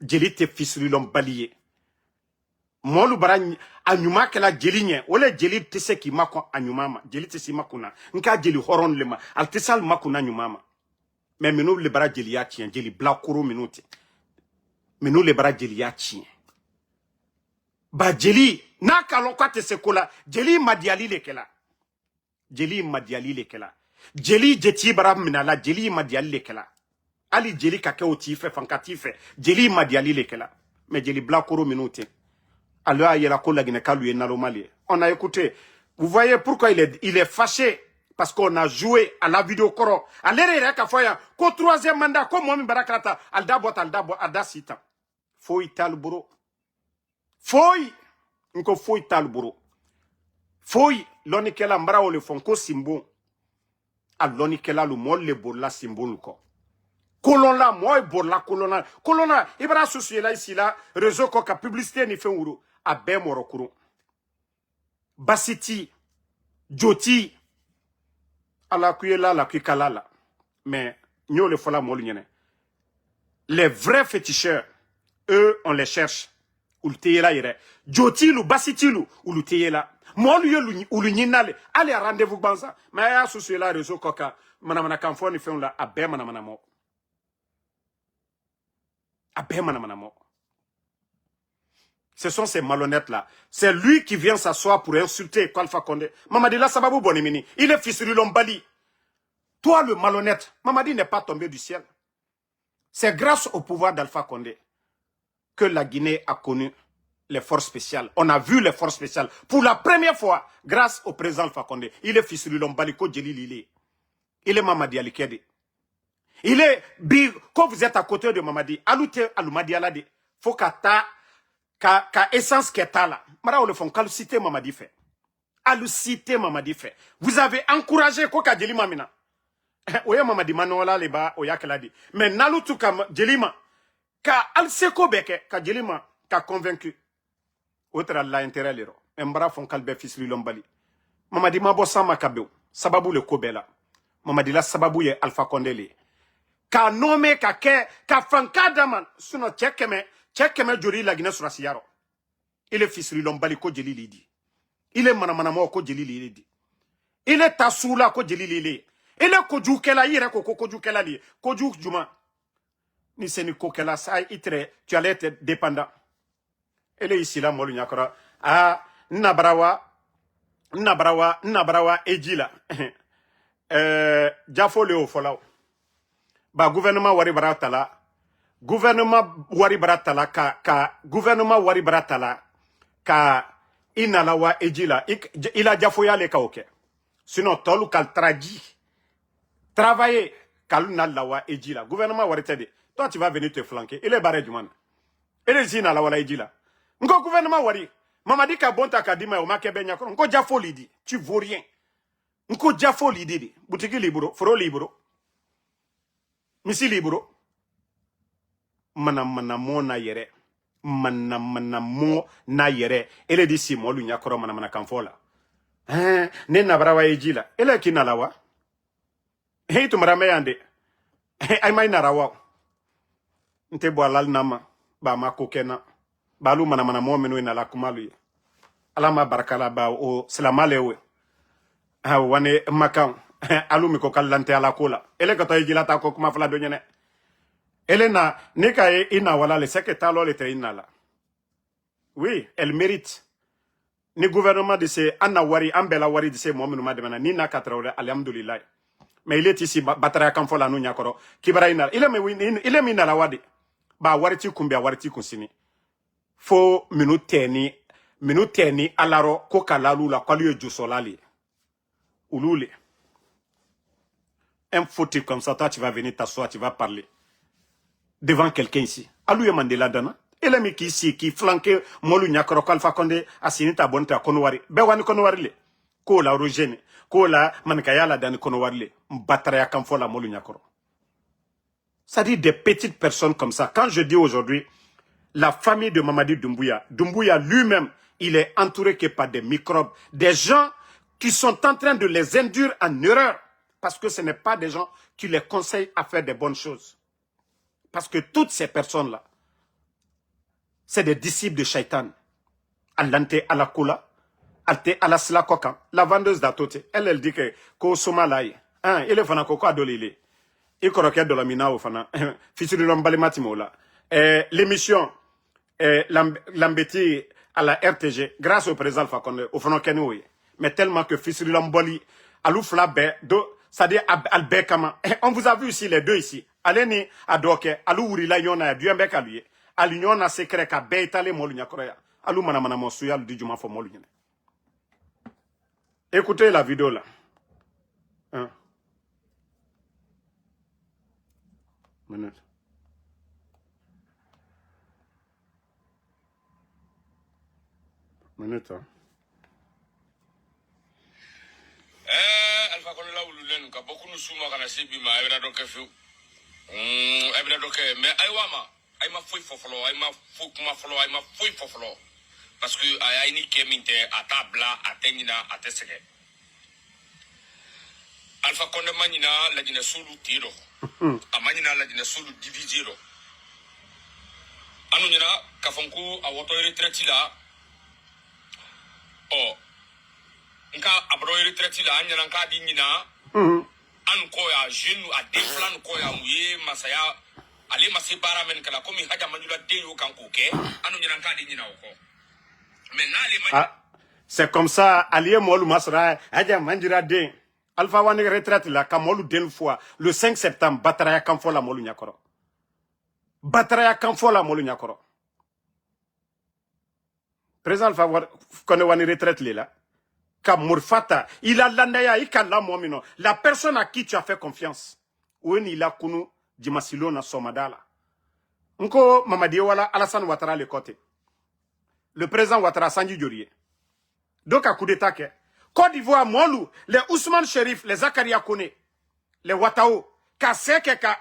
Djeli te fisri lombaliye. Molu bara anyuma kela djeli nye. Ole djeli tese ki mako anyumama. Djeli tese makuna. Nka djeli horon lema. Al tesal makuna anyumama. Mais menou le bara djeli ya chien, djeli blakoro minuti. Menou le bara djeli ya chien. Ba djeli, na kalokwa te sekola, djeli madiali lekela. Djeli madiali lekela. Djeli jeti bara minala, djeli madiali lekela. Ali djeli kake otife, fankatife, djeli madiali lekela. Mais djeli blakoro minuti. Alors yela kola gine kalu yenalomali. On a écouté. Vous voyez pourquoi il est fâché. Parce qu'on a joué à la vidéo koro. À l'ère foya. Ko troisième mandat. Ko momi barakrata. Aldabot alda sita. Foi talburo. Foi. Nko foi talburo. Foi. Loni kela mbara ole fonko simbo. A loni kela lu mol le bola simbo ko. Kolon la moi bola kolona. Kolona. Ibra souci là ici là. Réseau koka publicité ni fait ouro. A ben morokuro. Basiti. Joti. ala kuyela la kukalala mais nous le fola molunyene les vrais féticheurs eux on les cherche ou le teyela yere jotilu basitilu ou le teyela molu yelu ou le nyinale allez à rendez-vous banza mais ya souci la réseau koka manamana kamfoni fait la abe manamana mo abe manamana mo. Ce sont ces malhonnêtes-là. C'est lui qui vient s'asseoir pour insulter Alpha Condé. Mamadila Sababou Bonimini. Il est fils de Lombali. Toi, le malhonnête, Mamadi n'est pas tombé du ciel. C'est grâce au pouvoir d'Alpha Condé que la Guinée a connu les forces spéciales. On a vu les forces spéciales pour la première fois grâce au président Alpha Condé. Il est fils de Lombaliko Djelili. Il est Mamadi Alikede. Il est big. Quand vous êtes à côté de Mamadi, Aloute Alumadi Alade, faut ka essence qui est là. Mara ou le font calucité Mamadi fait. Alucité Mamadi fait. Vous avez encouragé Koka Djelima Mina. Oya Mamadi Manola leba oya keladi. Mais Nalutu ka Djelima ka Alseko beke ka Djelima ka convaincu. Outre Allah intérêt lero. Mbara font kalbe fils Lombali. Mamadi Mabo sama kabeu. Sababu le kobela. Mamadi la sababu ye Alpha Condé le. Ka nome ka ke ka franka daman suno chekeme jori la Guinée sur Siyaro. Il est fils Lombali ko Djelili di. Il est manamo ko Djelili di. Il est Tassoula ko Djelili li. Il est Kojukela yire ko Kojukela li. Kojuk juma. Ni seni kokela sa itre tu allais être dépendant. Elle est ici là molu nyakora. Ah nabrawa ejila. Jafo leo folao. Ba gouvernement wari baratala ka inalawa ejila ila jafo yale ka oke. Sinon tolu kal travailler kaluna lawa ejila. Gouvernement wari tede. Toi tu vas venir te flanquer. Il est barré du monde. Il est zina lawa ejila. Ngo gouvernement wari Mamadi ka bonta kadima o makebe nyakoro. Ngo jafo lidi. Tu vaux rien. Ngo jafo lidi. Boutique libro, foro libro. Misi libro. Manamo na yere. Manamo na yere. Ele di si molu nyakoro manamana kanfola. Ne nabrawa ejila. Ele ki nalawa. Hey tu marame yande. Ay may narawa. Nte bo alal nama. Ba ma kokena. Balu manamana mo menu ina la kumalu. Alama barakala ba o selamalewe. Wane makan. Alu mi ko kalante ala kola. Ele ko to ejila ta ko kuma fala do nyene. Ele na nika e ina wala le sekretalo le te ina la. Oui, elle mérite. Ni gouvernement de ce anna wari ambela wari de ce momenu mademana ni na katraole alhamdulillah. Mais il est ici batara kan fola no nyakoro. Kibara ina. Il est mina la wadi. Ba wari ti kumbia wari ti kunsini. Fo minuteni alaro ko kalalu la kwali jusolali. Ulule. Un foutu comme ça, toi tu vas venir t'asseoir, tu vas parler devant quelqu'un ici. Alouye Mandela Dana. Elle est ici qui flanque Molu Nyakoro Alpha Condé a signé ta bonne à Konowari. Bewani Konowari le. Ko la origine. Ko la mankayala dan Konowari le. Mbatraya Kamfola Molu Nyakoro. Ça dit des petites personnes comme ça. Quand je dis aujourd'hui, la famille de Mamadi Doumbouya lui-même, il est entouré que par des microbes, des gens qui sont en train de les induire en erreur. Parce que ce n'est pas des gens qui les conseillent à faire des bonnes choses. Parce que toutes ces personnes-là, c'est des disciples de Shaitan. Alante Alakula, Alte Alasla Kokan, la vendeuse d'Atote. Elle dit que Kosoma Lai, il est fana koko adolile. Il croquait de la mina au fana. Fils de l'ombali matimola. L'émission, l'embêti à la RTG, grâce au président Alpha Condé, au fana Kenoué. Mais tellement que fils de l'ombali, Aloufla do, c'est-à-dire Albekama. On vous a vu ici, les deux ici. Allez à Doke, Alouuri la yona, Duembek à lui. À l'union a secret qu'à Beitale Molunya Korea. Alou manamana monsuya, le dijuma for Molunya. Écoutez la vidéo là. Hein? Minute. Minute, hein? Alpha Condé la wululen ka beaucoup nous souma kana sibi ma ebra do ke fu ebra do ke mais aywama ay ma foi fofolo ay ma fou kuma folo ay ma foi fofolo parce que ay ni keminte atabla atenina atesege Alpha Condé manina la dina sulu tiro amanina la dina sulu divisiro anu nyina kafonku awoto retraite la oh nka abro retraite la anya nka di nyina an ko ya jeune a deflan ko ya muye masaya ale masibara men kala komi haja manjula de yo kan ko ke anu nyina nka di nyina ko mais na le c'est comme ça allié molu masra haja manjira de Alpha Wane retraite là, Kamolu d'une fois, le 5 septembre, Bataraya Kamfo la Molu Nyakoro. Bataraya Kamfo la Molu Nyakoro. Président Alpha Wane retraite là. Kamurfata, il a l'andaya, il a la momino. La personne à qui tu as fait confiance. Où il a kunu, Dimasilo na somadala. Nko Mamadi Wala, Alassane Ouattara le côté. Le président Ouattara Sanji Diorie. Donc à coup d'état que. Côte d'Ivoire, Molou, les Ousmane Chérif, les Zakaria Kone, les Ouattao, ka seke ka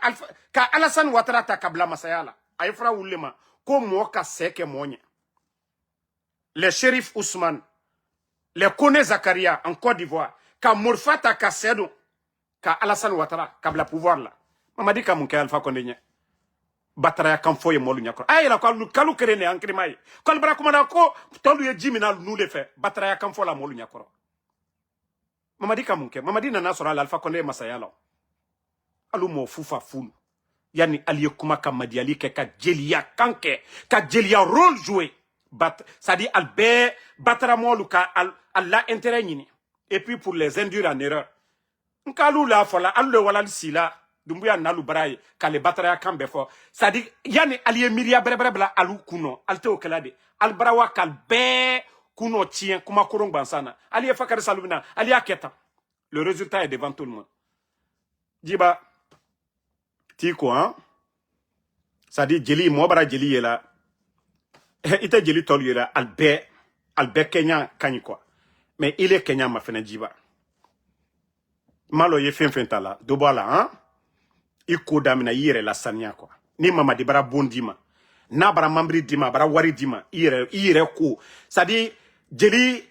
Alassane Ouattara ta kabla masayala. Aïfra Oulema, ko mo ka seke monye. Les Chérif Ousmane, les Kone Zakaria en Côte d'Ivoire, ka Mourfata ka Sedo, ka Alassane Ouattara, kabla pouvoir là. Mamadi ka munke Alpha Condé. Bataraya Kamfoye Molu Nyakoro. Aïe la kalu kerene ankrimaye. Kol bra kumana ko tolu ye jimina nous le fait. Bataraya Kamfo la Molu Nyakoro. Mamadi kamunke. Mamadi nana sora Alpha Condé masayala. Alu mo fufa fulu. Yani aliye kuma kamadi ali ke ka jelia kanke. Ka jelia rôle joué. Ça dit albe batara molu ka Allah intérêt nyini. Et puis pour les induire en erreur. Nkalu la fola alu le wala sila. Dumbuya nalu baraye kale bataraya kambe fo sadi yani aliye miria brebrebla alu kuno alte okelade albarawa kalbe kuno tien kuma kurong bansana aliye fakari salubina aliya keta le résultat est devant tout le monde diba tiko hein sadi jeli mo bara jeli yela ite jeli tolu yela albe Kenya kanyi quoi mais il est Kenya ma fena diba malo ye fentala do bala hein i ko damina yere la sanya quoi ni Mamadi bara bondima na bara mambri dima bara wari dima yere ko sadi jeli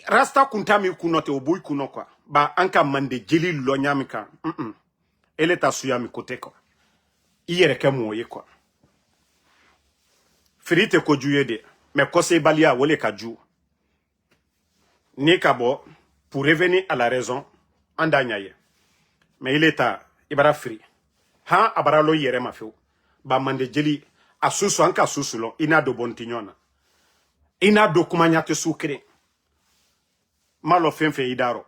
rasta kuntami kunote oboy kuno quoi ba anka mande jeli lo nyamika ele ta suyami kote quoi yere ke moye quoi frite ko juyede mais ko se balia wole ka ju ni kabo pour revenir à la raison andanyaye mais il est à ibara free ha abaralo yere mafeu ba mande jeli asusu anka susulo ina do bontignona ina do kumanyate sukre malo fenfe idaro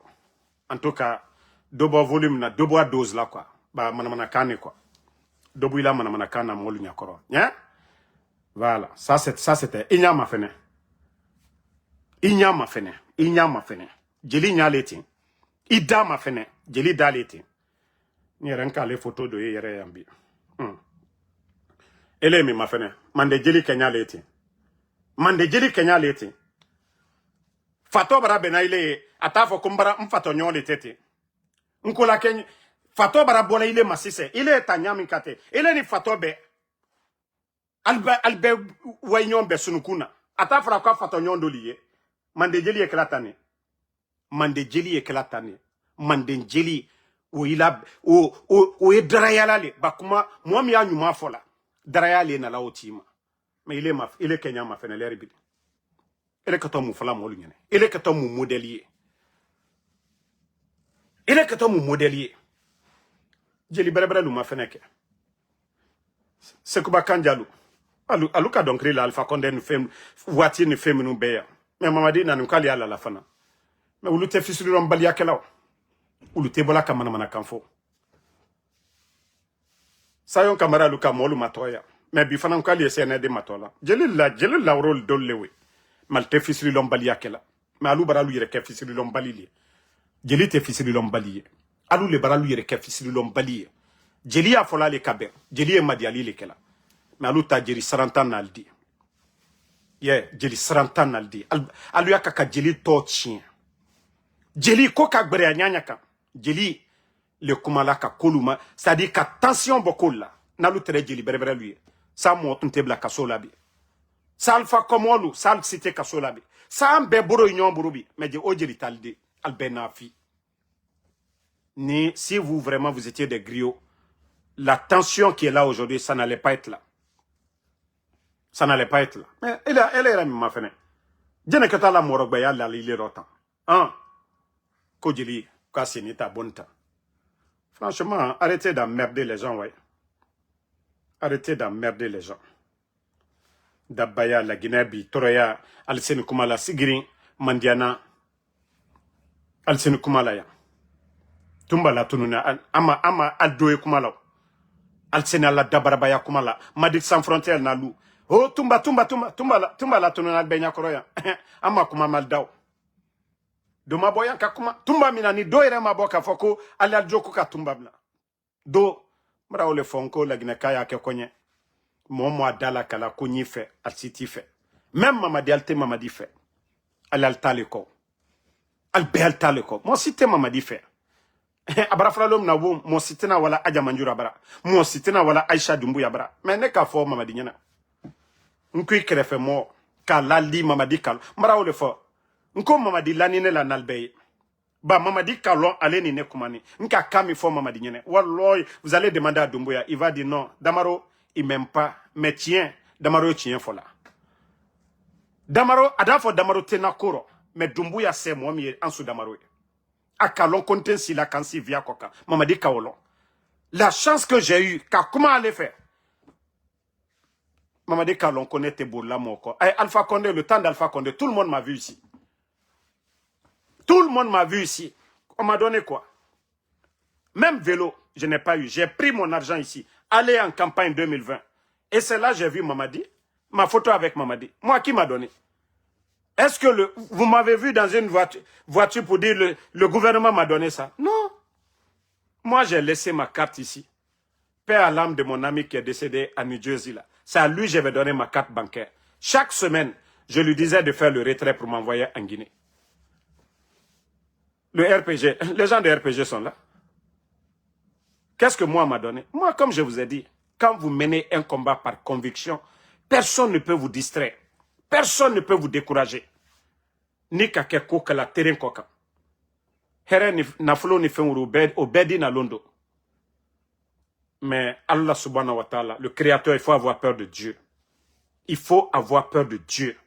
en tout cas dobo volume na dobo dose la quoi ba manamana kane quoi dobo ila manamana kana molu nyakoro nya voilà ça c'était inyama fene jeli nyaleti idama fene jeli daleti ni renka les photos de yere yambi ele mi mafene mande jeli Kenya leti fato bara benaile atafo kumbara mfato nyole tete nkola Kenya fato bara bola ile masise ile tanyami kate ile ni fato be albe wayon be sunukuna atafra kwa fato nyondo liye mande jeli eklatane mande jeli o ila o e darayalale bakuma mo mi anyuma fola darayale na laotima mais il est Kenya ma fene lerbi ele kato mu fola mo lunyene ele kato mu modelier jeli berebere lu ma fene ke sekuba kanjalu aluka donc la Alpha Condé nous fait voiture ne fait nous beya mais Mamadi na nkali ala la fana mais ulu te fisulu mbali yakelaw ulu te bola kamana mana kanfo sayon kamara luka molu matoya mais bi fana nkali esene de matola jeli la rôle dollewe mal te fisulu lombali yakela mais alu baralu yere ke fisulu lombali li jeli te fisulu lombali alu le baralu yere ke fisulu lombali jeli a fola le kaber jeli e madiali le kela mais alu ta jeri 30 ans naldi jeli 30 ans naldi alu yakaka jeli to chien jeli ko ka gbere anyanya ka jeli le kumala ka koluma c'est-à-dire ka tension bokola na lu tere jeli berebere lui sa mo tuntebla kasola bi salfa komolu sal cité kasola bi sa ambe boro union burubi mais je ojeli talde albenafi ni si vous étiez des griots la tension qui est là aujourd'hui ça n'allait pas être là mais elle est ma fene jene que la morogba ya la lile rotan Kodjili, quoi c'est ta bonne temps. Franchement, arrêtez d'emmerder les gens, ouais. Arrêtez d'emmerder les gens. Dabaya, la Guinée, Toroya, Alsene Kumala, Sigiri, Mandiana, Alsene Kumalaya. Tumba la tununa ama aldoe kumala. Al sena la dabarabaya kumala. Madik sans frontière na lu. Oh tumba la tununa benya koroya. Ama kuma maldao. Do maboya kakuma tumba minani do ere maboka foko ala joko ka tumba bla. Do mra ole fonko la gina kaya ke konye. Mo adala kala konyi fe al siti fe. Même mamadi alte mamadi fe. Al taliko. Al be al taliko. Mo site mamadi fe. Abara fralom na wo mo sitina wala aja manjura bara. Mo sitina wala Aisha Dumbuya bara. Mais ne ka fo mamadi nyana. Nkui krefe mo ka lali mamadi kal. Mra ole fo. Nko mamadi lanine la nalbeye. Ba mamadi kalon ale ni ne kumani. Nka kami fo mamadi nyene. Walloy, vous allez demander à Dumbuya, il va dire non. Damaro, il m'aime pas. Mais tiens, Damaro tient fola. Damaro, adafo Damaro tenakoro. Mais Dumbuya c'est moi mi en sous Damaro. A kalon konten si la kansi via koka. Mamadi kaolon. La chance que j'ai eu, comment aller faire? Mamadi kalon connaît tes bourla moko. Alpha Condé, le temps d'Alpha Condé, tout le monde m'a vu ici. Tout le monde m'a vu ici. On m'a donné quoi? Même vélo, je n'ai pas eu. J'ai pris mon argent ici. Aller en campagne 2020. Et c'est là que j'ai vu Mamadi. Ma photo avec Mamadi. Moi, qui m'a donné? Est-ce que vous m'avez vu dans une voiture pour dire le gouvernement m'a donné ça? Non. Moi, j'ai laissé ma carte ici. Paix à l'âme de mon ami qui est décédé à New Jersey. Là. C'est à lui que je vais donner ma carte bancaire. Chaque semaine, je lui disais de faire le retrait pour m'envoyer en Guinée. Le RPG, les gens de RPG sont là. Qu'est-ce que moi m'a donné? Moi, comme je vous ai dit, quand vous menez un combat par conviction, personne ne peut vous distraire. Personne ne peut vous décourager. Ni kakeko kala terrain koka. Here na flo ni fenuru obedi na londo. Mais Allah subhanahu wa ta'ala, le créateur, il faut avoir peur de Dieu. Il faut avoir peur de Dieu.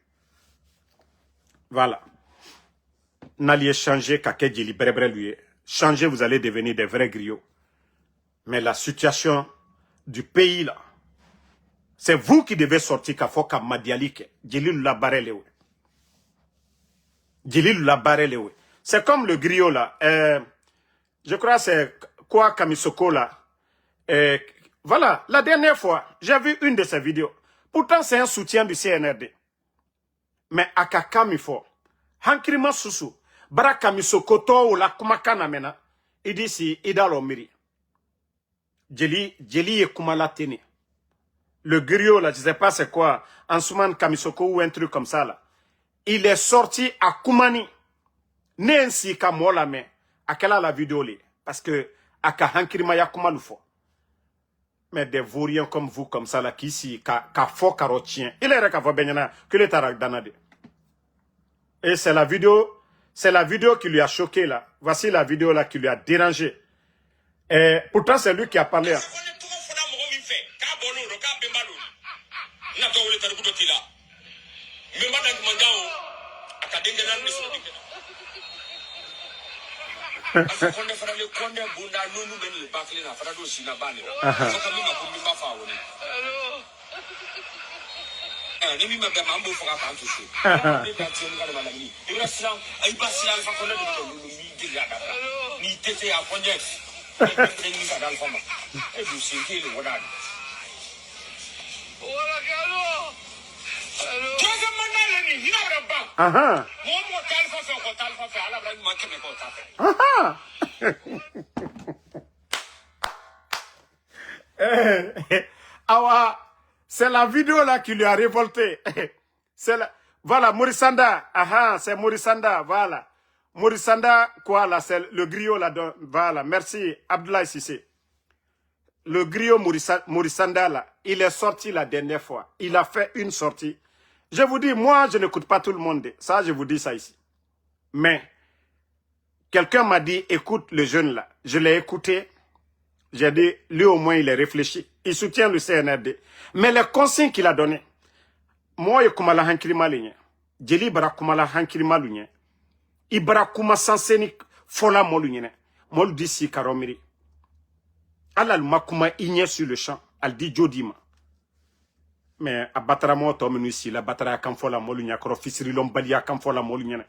Voilà. N'alliez changer kake djili brebre lui. Changer, vous allez devenir des vrais griots. Mais la situation du pays là, c'est vous qui devez sortir kafoka madialike. Djili la barelewe. Djili la barelewe. C'est comme le griot là. Je crois c'est quoi Kamisoko là. Voilà, la dernière fois, j'ai vu une de ses vidéos. Pourtant, c'est un soutien du CNRD. Mais Akakamifo, Hankrima Susu, Barakamisoko to ou la Kumakana mena, il dit si Idalo Miri. Djeli et Kumalatini. Le griot là, je sais pas c'est quoi, Ansuman Kamisoko ou un truc comme ça là. Il est sorti à Kumani. Nensi Kamola me, Akala la vidéo li. Parce que Aka Hankrima ya Kumalufo. Mais des vauriens comme vous, comme ça, là, qui ici, ka fort carotien. Il est qu'à benyana, que le tarak danade. Et c'est la vidéo qui lui a choqué, là. Voici la vidéo, là, qui lui a dérangé. Et pourtant, c'est lui qui a parlé. C'est la vidéo là qui lui a révolté. Voilà, Mourisanda. C'est Mourisanda, voilà. Mourisanda, quoi là, c'est le griot là. Voilà, merci, Abdoulaye Sissé. Le griot Mourisanda là, il est sorti la dernière fois. Il a fait une sortie. Je vous dis, moi, je n'écoute pas tout le monde. Ça, je vous dis ça ici. Mais, quelqu'un m'a dit, écoute le jeune là. Je l'ai écouté. J'ai dit, lui au moins, il est réfléchi. Il soutient le CNRD. Mais les consignes qu'il a données, moi, je kumala hankirima ligne. Jeli bara kumala hankirima ligne. Ibara kuma sanseni fola molunyene. Mol disi karomiri. Alal makuma igne sur le champ. Al di jodima. Mais abatara mo to menu ici, la batara kam fola molunya kro fisiri lombalia kam fola molunyene.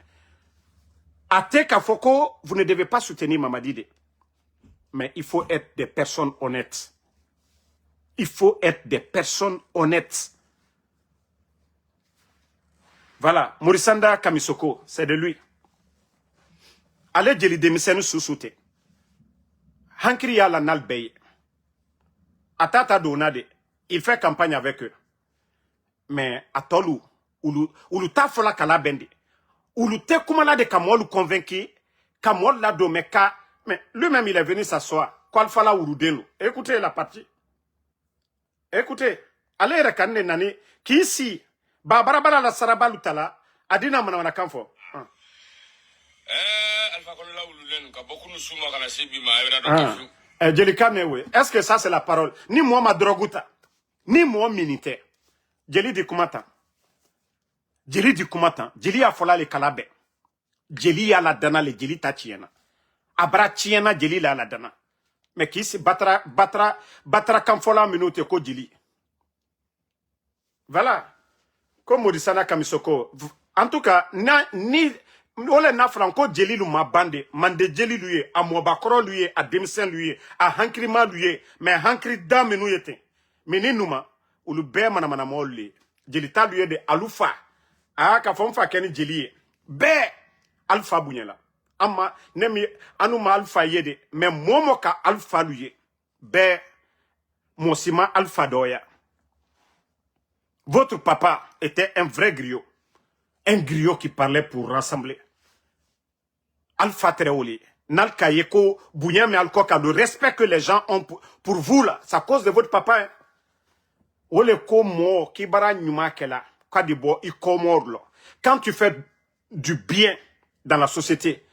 Ate kafoko, vous ne devez pas soutenir Mamadide. Mais il faut être des personnes honnêtes. Il faut être des personnes honnêtes. Voilà, Morisanda Kamisoko, c'est de lui. Allez, Djeli Demisenu Sousoute. Hankri Yala Nalbeye. Atata Donade, il fait campagne avec eux. Mais Atolu, Ulu Tafola Kalabende. Ulu Te Kumala de Kamolu convaincu, Kamol la Domeka. Mais lui-même, il est venu s'asseoir. Kwalfala Urudenu. Écoutez la partie. Écoutez. Allez, Rekane Nani, qui ici, Babarabara la Sarabalutala, Adina Manamana Kanfo. Alpha Konola Ululen, Kabokunu Suma Kanasibi, Maëva Djelika Mewe, est-ce que ça c'est la parole? Ni moi ma droguta, ni moi militaire. Djeli di kumata. Djeli di kumata. Djeli a fola le kalabe. Djeli a la dana le djeli ta tiena. Abra tiena djeli la dana. Mais qui se batra kamfola minute ko djeli. Voilà. Comme Modisana Kamisoko. En tout cas, ni ole na franco djeli lu ma bande, mande djeli lui, a mobakro lui, a demisen lui, a hankrima lui, mais hankri dame nous yete. Meni numa, ou le be manamana molli. Djeli ta lui de alufa. A ka fon fa keni djeli. Be alfa bunyela. Ama nemi anuma alfa yede, mais momo ka alfa lui. Be mosima alfa doya. Votre papa était un vrai griot. Un griot qui parlait pour rassembler. Alpha Tréoli. Nalka Yeko, Bouyam et Alkoka, le respect que les gens ont pour vous là, c'est à cause de votre papa. Hein. Ole Komo, Kibara Nyumakela, Kadibo, Ikomorlo. Quand tu fais du bien dans la société,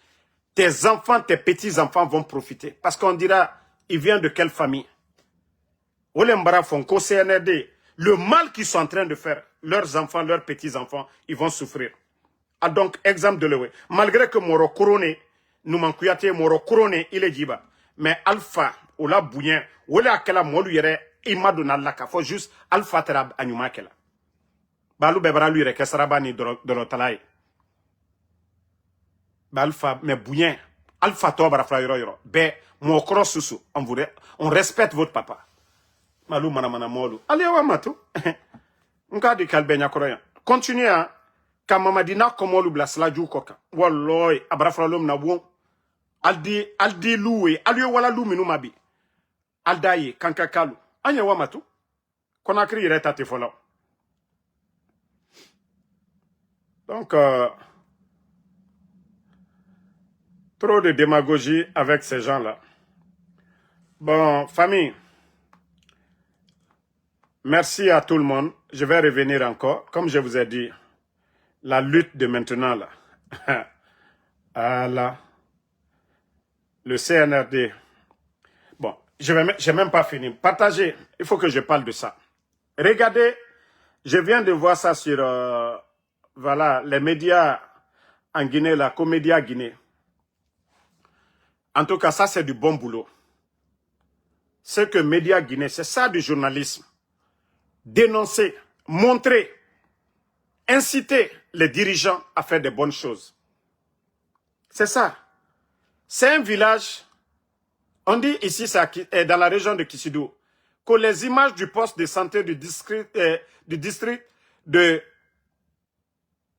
tes enfants, tes petits-enfants vont profiter. Parce qu'on dira, il vient de quelle famille? Ole Mbara Fonko, CNRD. Le mal qu'ils sont en train de faire, leurs enfants, leurs petits-enfants, ils vont souffrir. Ah donc, exemple de l'Ewe. Malgré que Moro couronné, nous manquons Moro couronné, il est diba. Mais Alpha, ou la bouillon, ou la kela molu yere, il m'a donné la faut juste Alpha terab anyuma kela. Balou bebra lui reke sarabani de l'otalaï. Alpha, mais bouillon, Alpha tobra frayro. Be, mon cross sous, on respecte votre papa. Malou manamana molu. Allez, wa matou. Nkadi kalbenya koroya. Continuez à. Quand Mamadina komolu blasla ju koka. Walloy, abrafralom na bon. Aldi loué, alio wala lou minu mabi. Aldaye, kankakalu. Anya wa matou. Konakri ireta te fola. Donc, trop de démagogie avec ces gens-là. Bon, famille. Merci à tout le monde. Je vais revenir encore. Comme je vous ai dit, la lutte de maintenant, là. Voilà. Le CNRD. Bon, je n'ai même pas fini. Partagez. Il faut que je parle de ça. Regardez, je viens de voir ça sur voilà, les médias en Guinée, la Comédia Guinée. En tout cas, ça, c'est du bon boulot. Ce que Média Guinée, c'est ça du journalisme. Dénoncer, montrer, inciter les dirigeants à faire de bonnes choses. C'est ça. C'est un village, on dit ici, c'est dans la région de Kisidou, que les images du poste de santé du district de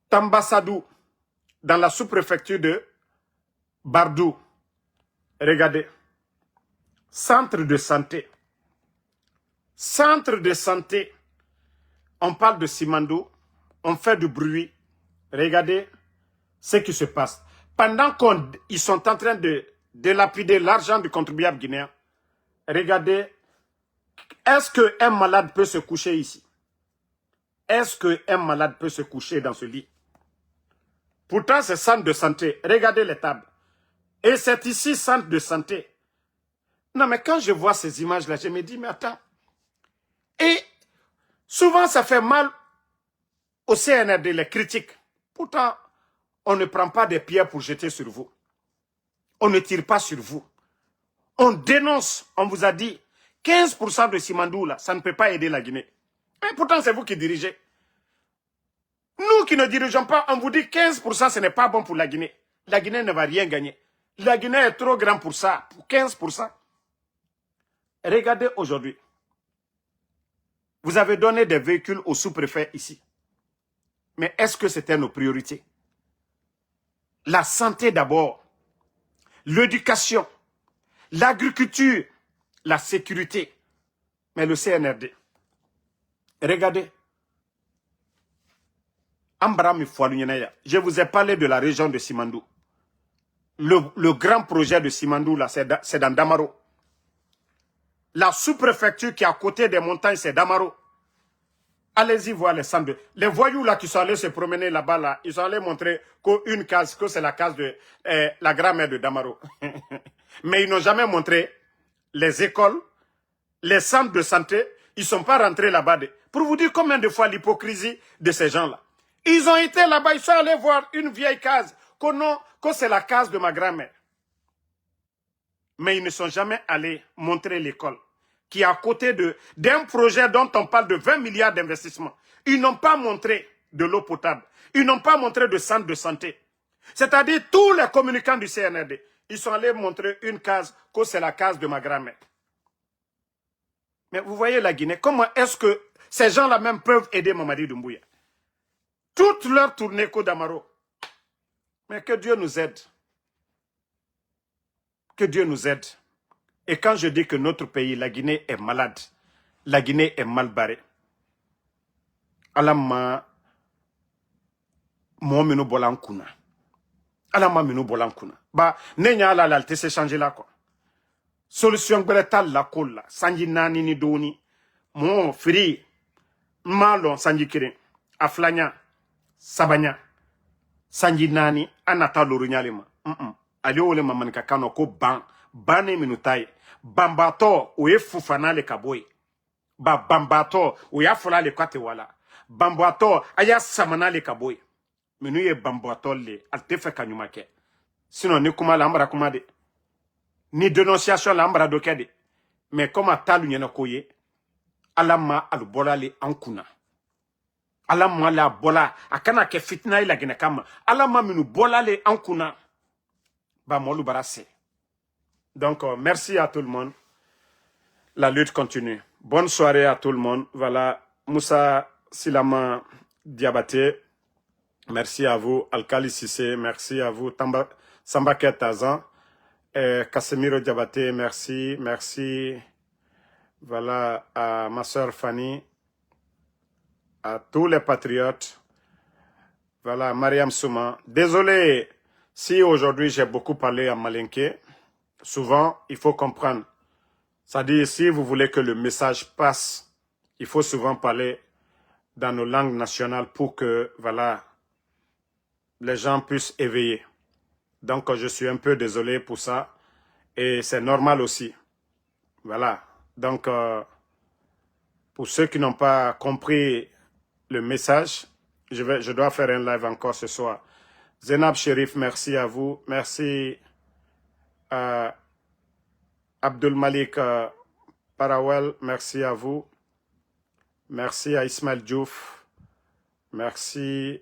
Tambassadou, dans la sous-préfecture de Bardou, regardez, centre de santé. Centre de santé. On parle de Simandou, on fait du bruit. Regardez ce qui se passe. Pendant qu'ils sont en train de lapider l'argent du contribuable guinéen, regardez, est-ce qu'un malade peut se coucher ici? Est-ce qu'un malade peut se coucher dans ce lit? Pourtant, c'est centre de santé. Regardez les tables. Et c'est ici, centre de santé. Non, mais quand je vois ces images-là, je me dis, mais attends. Et souvent, ça fait mal au CNRD, les critiques. Pourtant, on ne prend pas des pierres pour jeter sur vous. On ne tire pas sur vous. On dénonce, on vous a dit, 15% de Simandou, là, ça ne peut pas aider la Guinée. Et pourtant, c'est vous qui dirigez. Nous qui ne dirigeons pas, on vous dit 15%, ce n'est pas bon pour la Guinée. La Guinée ne va rien gagner. La Guinée est trop grande pour ça, pour 15%. Regardez aujourd'hui. Vous avez donné des véhicules aux sous-préfets ici. Mais est-ce que c'était nos priorités? La santé d'abord, l'éducation, l'agriculture, la sécurité. Mais le CNRD, regardez. Je vous ai parlé de la région de Simandou. Le grand projet de Simandou, là, c'est dans Damaro. La sous-préfecture qui est à côté des montagnes, c'est Damaro. Allez-y voir les centres. Les voyous là qui sont allés se promener là-bas, là, ils sont allés montrer qu'une case, que c'est la case de la grand-mère de Damaro. Mais ils n'ont jamais montré les écoles, les centres de santé. Ils ne sont pas rentrés là-bas. Pour vous dire combien de fois l'hypocrisie de ces gens-là. Ils ont été là-bas, ils sont allés voir une vieille case, que c'est la case de ma grand-mère. Mais ils ne sont jamais allés montrer l'école, qui est à côté d'un projet dont on parle de 20 milliards d'investissements. Ils n'ont pas montré de l'eau potable. Ils n'ont pas montré de centre de santé. C'est-à-dire tous les communicants du CNRD, ils sont allés montrer une case, que c'est la case de ma grand-mère. Mais vous voyez la Guinée, comment est-ce que ces gens-là même peuvent aider Mamadi Doumbouya? Toute leur tournée Kodamaro. Mais que Dieu nous aide. Que Dieu nous aide. Et quand je dis que notre pays, la Guinée, est malade, la Guinée est mal barrée. Alama Moumino Bolankuna. Alama Mino Bolankuna. Bah, Nenya la l'alte s'est changé là, quoi. Solution Beretal la colla. Sanji Nani ni Doni. Mon free. Malon Sanji Kirin. Aflanya. Sabanya. Sanji Nani. Anata Lorunyalema. Ali ole mamanika kano ko bane minutai. Bambato oye fufana le kaboy. Bambato oya fola le kwate wala. Bambato aya samana le kaboy. Minu ye bambato le altefe kanyumake. Sinon ni kuma lambra kuma de. Ni dénonciation lambra dokede. Mais comme atalu nyena koye. Alama alubola le ankuna. Alama la bola. Akana ke fitna ila gine kama. Alama minu bola le ankuna. Donc, merci à tout le monde. La lutte continue. Bonne soirée à tout le monde. Voilà, Moussa Silama Diabaté. Merci à vous. Alkali Sissé, merci à vous. Sambaket Tazan. Casemiro Diabaté, merci. Merci. Voilà, à ma soeur Fanny. À tous les patriotes. Voilà, Mariam Souma. Désolé. Si aujourd'hui j'ai beaucoup parlé en malinké, souvent il faut comprendre. C'est-à-dire si vous voulez que le message passe, il faut souvent parler dans nos langues nationales pour que voilà, les gens puissent éveiller. Donc je suis un peu désolé pour ça et c'est normal aussi. Voilà. Donc pour ceux qui n'ont pas compris le message, je dois faire un live encore ce soir. Zenab Sherif, merci à vous. Merci à Abdul Malik Parawel, merci à vous. Merci à Ismaël Diouf. Merci.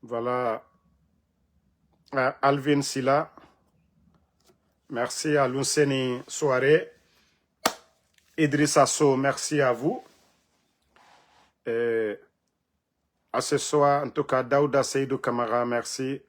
Voilà. À Alvin Silla. Merci à Lunseni Soare. Idrissa So, merci à vous. Et à ce soir, en tout cas, Daouda Seydou Kamara, merci.